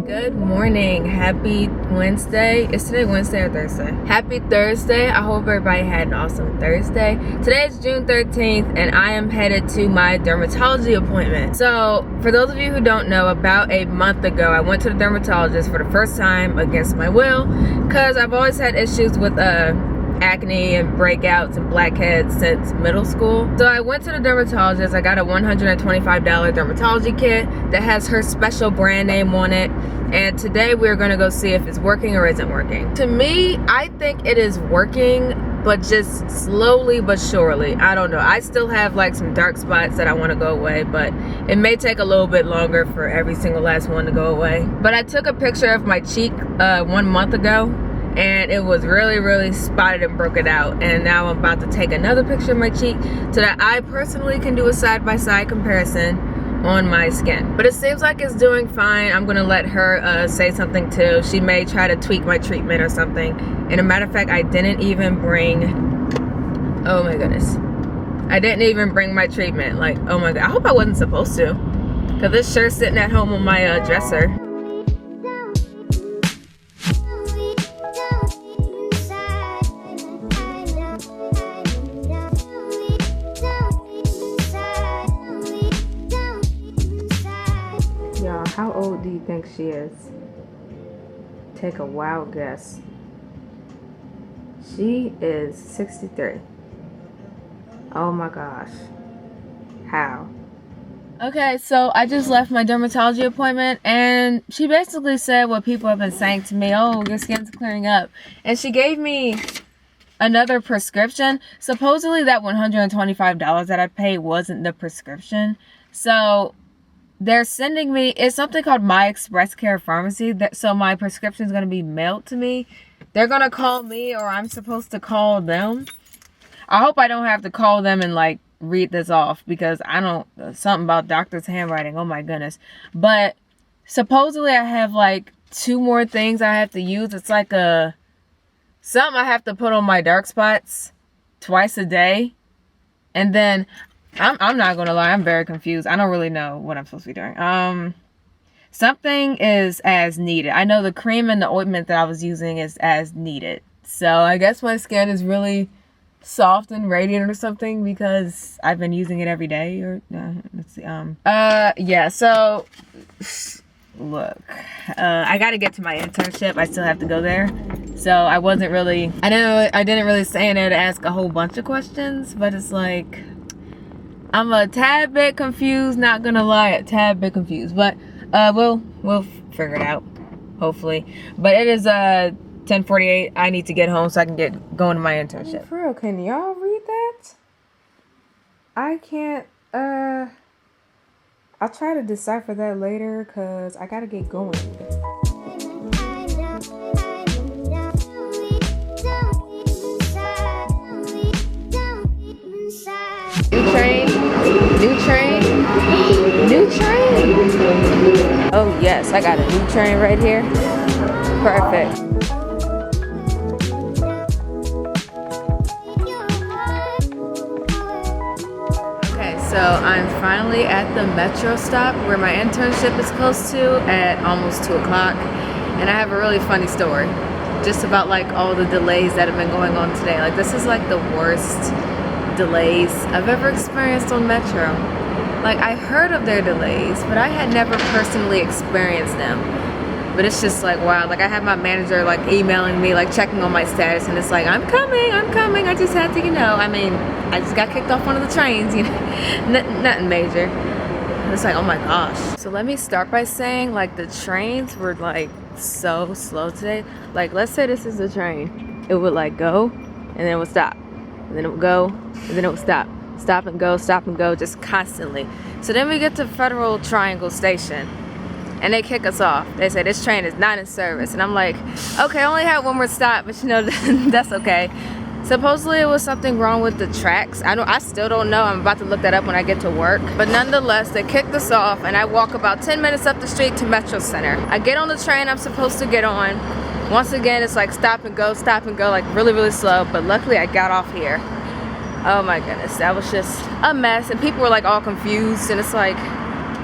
Good morning. Happy Wednesday. Is today Wednesday or Thursday? Happy Thursday. I hope everybody had an awesome Thursday. Today is June 13th and I am headed to my dermatology appointment. So for those of you who don't know, about a month ago I went to the dermatologist for the first time against my will because I've always had issues with acne and breakouts and blackheads since middle school. So I went to the dermatologist. I got a $125 dermatology kit that has her special brand name on it, and today we're going to go see if it's working or isn't working. To me, I think it is working, but just slowly but surely. I don't know. I still have like some dark spots that I want to go away, but it may take a little bit longer for every single last one to go away. But I took a picture of my cheek 1 month ago, and it was really spotted and broken out, and now I'm about to take another picture of my cheek so that I personally can do a side-by-side comparison on my skin. But it seems like it's doing fine. I'm gonna let her say something too. She may try to tweak my treatment or something. And a matter of fact, I didn't even bring, oh my goodness, I didn't even bring my treatment. Like, oh my god, I hope I wasn't supposed to, because it's sure sitting at home on my dresser. Y'all, how old do you think she is? Take a wild guess. She is 63. Oh my gosh. How? Okay, so I just left my dermatology appointment, and she basically said what people have been saying to me. Oh, your skin's clearing up. And she gave me another prescription. Supposedly that $125 that I paid wasn't the prescription. So they're sending me, it's something called My Express Care Pharmacy, so my prescription is going to be mailed to me. They're going to call me, or I'm supposed to call them. I hope I don't have to call them and like read this off, because I don't, something about doctor's handwriting, oh my goodness. But supposedly I have like 2 more things I have to use. It's like something I have to put on my dark spots twice a day. And then I'm not gonna lie, I'm very confused. I don't really know what I'm supposed to be doing. Something is as needed. I know the cream and the ointment that I was using is as needed. So I guess my skin is really soft and radiant or something, because I've been using it every day. Or let's see. Yeah. So look, I got to get to my internship. I still have to go there. So I wasn't really. I didn't really stay in there to ask a whole bunch of questions, but it's like, I'm a tad bit confused, not gonna lie, a tad bit confused, but we'll figure it out, hopefully. But it is 10:48. I need to get home so I can get going to my internship. For real, can y'all read that? I can't. I'll try to decipher that later, cause I gotta get going. New train. Oh yes, I got a new train right here. Perfect. Okay, so I'm finally at the metro stop where my internship is close to at almost 2 o'clock. And I have a really funny story just about like all the delays that have been going on today. Like, this is like the worst delays I've ever experienced on metro. Like, I heard of their delays, but I had never personally experienced them. But it's just like, wow. Like, I have my manager like emailing me, like checking on my status, and it's like, I'm coming. I just had to, I mean, I just got kicked off one of the trains, nothing major. It's like, oh my gosh. So let me start by saying, like, the trains were like so slow today. Like, let's say this is the train. It would like go, and then it would stop. And then it would go, and then it would stop. Stop and go, just constantly. So then we get to Federal Triangle Station, and they kick us off. They say, this train is not in service. And I'm like, okay, I only had 1 more stop, but that's okay. Supposedly it was something wrong with the tracks. I still don't know. I'm about to look that up when I get to work. But nonetheless, they kicked us off, and I walk about 10 minutes up the street to Metro Center. I get on the train I'm supposed to get on. Once again, it's like stop and go, like really slow. But luckily I got off here. Oh my goodness, that was just a mess, and people were like all confused, and it's like,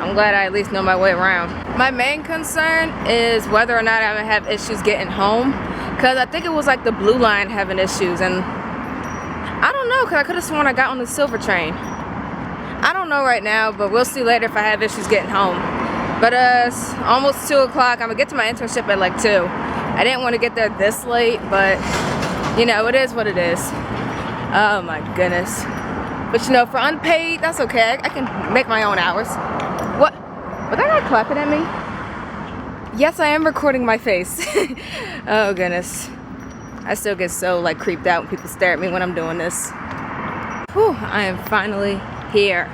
I'm glad I at least know my way around. My main concern is whether or not I'm gonna have issues getting home, because I think it was like the blue line having issues, and I don't know, because I could have sworn I got on the silver train. I don't know right now, but we'll see later if I have issues getting home. But it's almost 2 o'clock. I'm gonna get to my internship at like 2. I didn't want to get there this late, but you know, it is what it is. Oh my goodness. But you know, for unpaid, that's okay. I can make my own hours. What? Was that guy clapping at me? Yes, I am recording my face. Oh goodness. I still get so like creeped out when people stare at me when I'm doing this. Whew, I am finally here.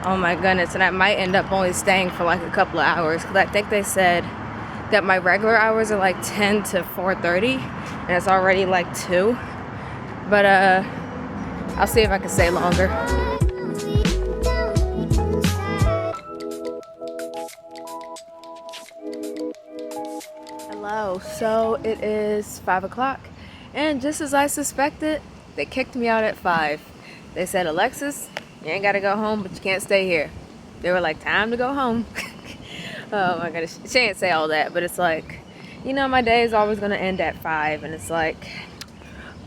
Oh my goodness. And I might end up only staying for like a couple of hours, because I think they said that my regular hours are like 10 to 4:30, and it's already like 2. But I'll see if I can stay longer. Hello, so it is 5 o'clock, and just as I suspected, they kicked me out at 5. They said, Alexis, you ain't gotta go home, but you can't stay here. They were like, time to go home. Oh my goodness, she didn't say all that, but it's like, you know, my day is always gonna end at 5, and it's like,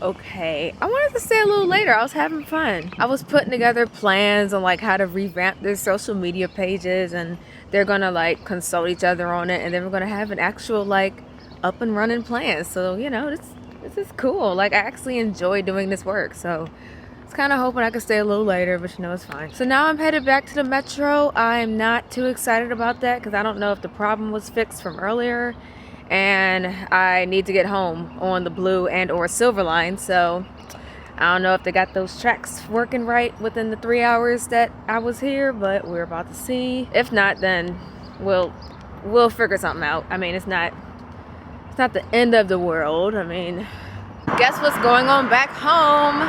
okay. I wanted to stay a little later. I was having fun. I was putting together plans on like how to revamp their social media pages, and they're gonna like consult each other on it, and then we're gonna have an actual like up and running plan. So you know, this is cool. Like I actually enjoy doing this work, so I was kind of hoping I could stay a little later, but you know, it's fine. So now I'm headed back to the metro. I'm not too excited about that, because I don't know if the problem was fixed from earlier, and I need to get home on the blue and or silver line. So I don't know if they got those tracks working right within the 3 hours that I was here, but we're about to see. If not, then we'll figure something out. I mean, it's not the end of the world. I mean, guess what's going on back home?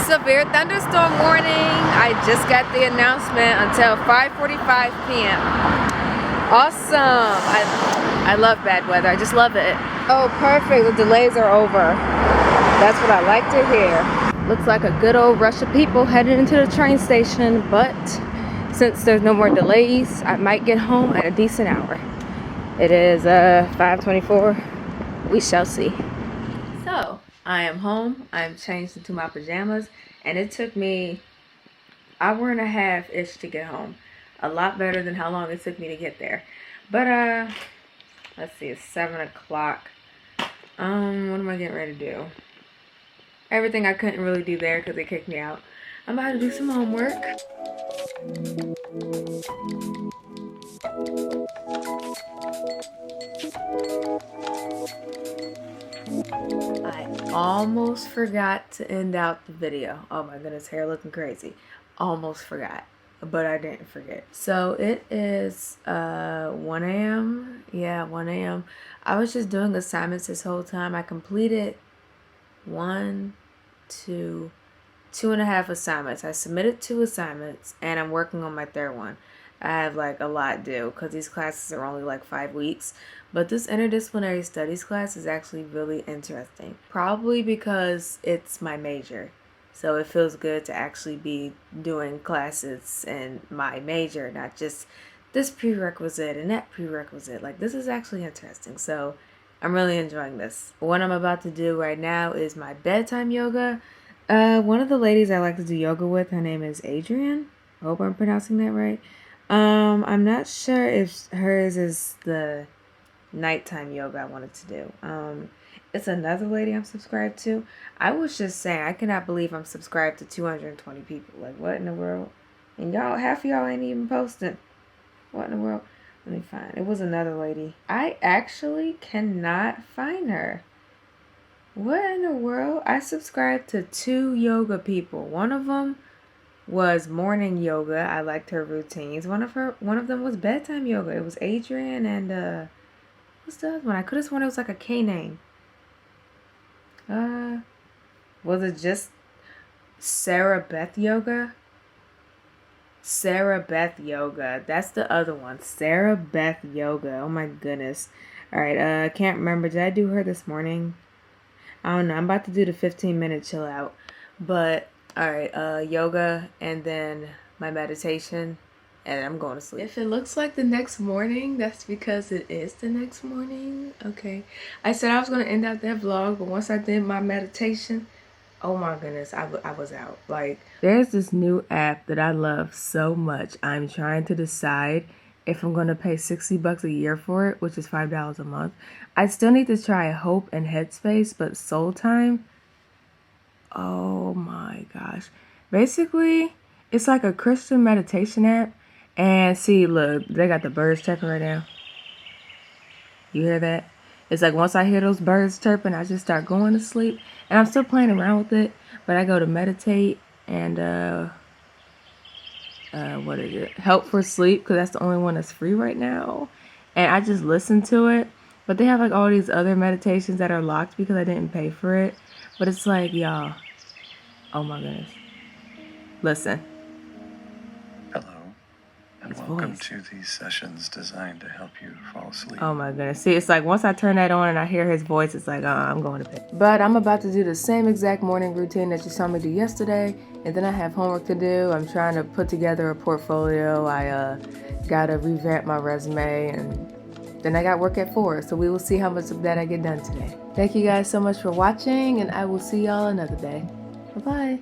Severe thunderstorm warning. I just got the announcement until 5:45 p.m. Awesome. I love bad weather. I just love it. Oh, perfect. The delays are over. That's what I like to hear. Looks like a good old rush of people headed into the train station, but since there's no more delays, I might get home at a decent hour. It is 5:24. We shall see. So, I am home. I'm changed into my pajamas, and it took me an hour and a half-ish to get home. A lot better than how long it took me to get there. But let's see, it's 7 o'clock. What am I getting ready to do? Everything I couldn't really do there because they kicked me out. I'm about to do some homework. I almost forgot to end out the video. Oh my goodness, hair looking crazy. Almost forgot, but I didn't forget. So it is 1 a.m. Yeah, 1 a.m. I was just doing assignments this whole time. I completed 1, 2, 2.5 assignments. I submitted 2 assignments, and I'm working on my 3rd one. I have like a lot due because these classes are only like 5 weeks. But this interdisciplinary studies class is actually really interesting. Probably because it's my major. So it feels good to actually be doing classes in my major, not just this prerequisite and that prerequisite. Like, this is actually interesting. So I'm really enjoying this. What I'm about to do right now is my bedtime yoga. One of the ladies I like to do yoga with, her name is Adrienne. I hope I'm pronouncing that right. I'm not sure if hers is the nighttime yoga I wanted to do. It's another lady I'm subscribed to. I was just saying, I cannot believe I'm subscribed to 220 people. Like, what in the world? And y'all, half of y'all ain't even posting. What in the world? Let me find. It was another lady. I actually cannot find her. What in the world? I subscribed to 2 yoga people. One of them was morning yoga. I liked her routines. One of them was bedtime yoga. It was Adrienne and what's the other one? I could have sworn it was like a K name. Was it just Sarah Beth Yoga? Sarah Beth Yoga. That's the other one. Sarah Beth Yoga. Oh my goodness. Alright, I can't remember. Did I do her this morning? I don't know. I'm about to do the 15-minute chill out. But, alright, yoga and then my meditation. and I'm going to sleep. If it looks like the next morning, that's because it is the next morning. Okay. I said I was going to end out that vlog, but once I did my meditation, oh my goodness, I was out. Like, there's this new app that I love so much. I'm trying to decide if I'm going to pay $60 a year for it, which is $5 a month. I still need to try Hope and Headspace, but Soul Time, oh my gosh. Basically, it's like a Christian meditation app. And see, look, they got the birds chirping right now. You hear that? It's like once I hear those birds chirping, I just start going to sleep. And I'm still playing around with it, but I go to meditate and what is it? Help for sleep, because that's the only one that's free right now. And I just listen to it. But they have like all these other meditations that are locked because I didn't pay for it. But it's like, y'all, oh my goodness. Listen. Hello, and welcome to these sessions designed to help you fall asleep. Oh my goodness. See, it's like once I turn that on and I hear his voice, it's like, I'm going to bed. But I'm about to do the same exact morning routine that you saw me do yesterday. And then I have homework to do. I'm trying to put together a portfolio. I got to revamp my resume. And then I got work at 4. So we will see how much of that I get done today. Thank you guys so much for watching. And I will see y'all another day. Bye-bye.